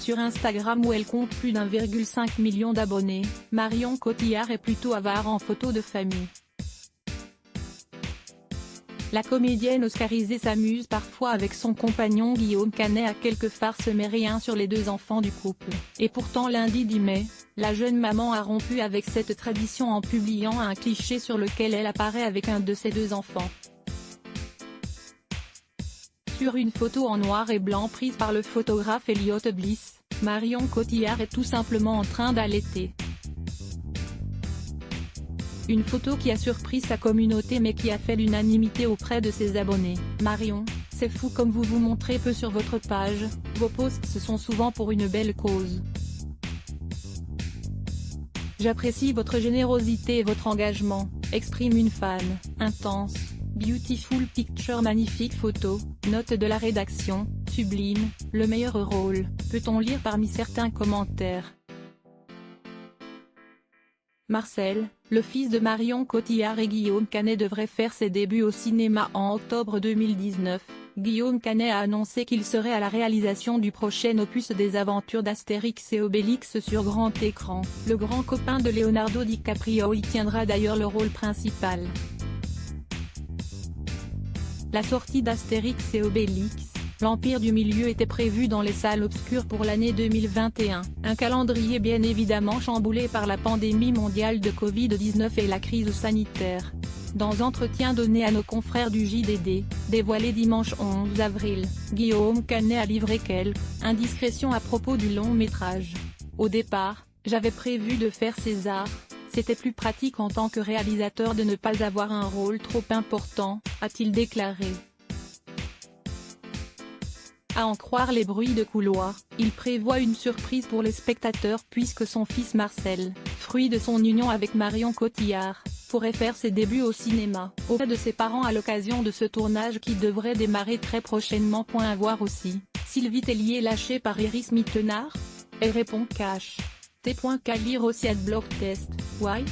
Sur Instagram où elle compte plus d'1,5 million d'abonnés, Marion Cotillard est plutôt avare en photos de famille. La comédienne oscarisée s'amuse parfois avec son compagnon Guillaume Canet à quelques farces mais rien sur les deux enfants du couple. Et pourtant lundi 10 mai, la jeune maman a rompu avec cette tradition en publiant un cliché sur lequel elle apparaît avec un de ses deux enfants. Sur une photo en noir et blanc prise par le photographe Elliot Bliss, Marion Cotillard est tout simplement en train d'allaiter. Une photo qui a surpris sa communauté mais qui a fait l'unanimité auprès de ses abonnés. Marion, c'est fou comme vous vous montrez peu sur votre page, vos posts ce sont souvent pour une belle cause. J'apprécie votre générosité et votre engagement, exprime une fan. Intense, beautiful picture, magnifique photo, note de la rédaction, sublime, le meilleur rôle, peut-on lire parmi certains commentaires. Marcel, le fils de Marion Cotillard et Guillaume Canet devrait faire ses débuts au cinéma en octobre 2019. Guillaume Canet a annoncé qu'il serait à la réalisation du prochain opus des aventures d'Astérix et Obélix sur grand écran. Le grand copain de Leonardo DiCaprio y tiendra d'ailleurs le rôle principal. La sortie d'Astérix et Obélix, l'Empire du Milieu était prévue dans les salles obscures pour l'année 2021, un calendrier bien évidemment chamboulé par la pandémie mondiale de Covid-19 et la crise sanitaire. Dans entretien donné à nos confrères du JDD, dévoilé dimanche 11 avril, Guillaume Canet a livré quelques indiscrétions à propos du long métrage. Au départ, j'avais prévu de faire César, c'était plus pratique en tant que réalisateur de ne pas avoir un rôle trop important, a-t-il déclaré. À en croire les bruits de couloir, il prévoit une surprise pour les spectateurs puisque son fils Marcel, fruit de son union avec Marion Cotillard, pourrait faire ses débuts au cinéma, auprès de ses parents à l'occasion de ce tournage qui devrait démarrer très prochainement. À voir aussi, Sylvie Tellier lâchée par Iris Mittenard? Elle répond cash. T.K lire aussi @blogtest, why?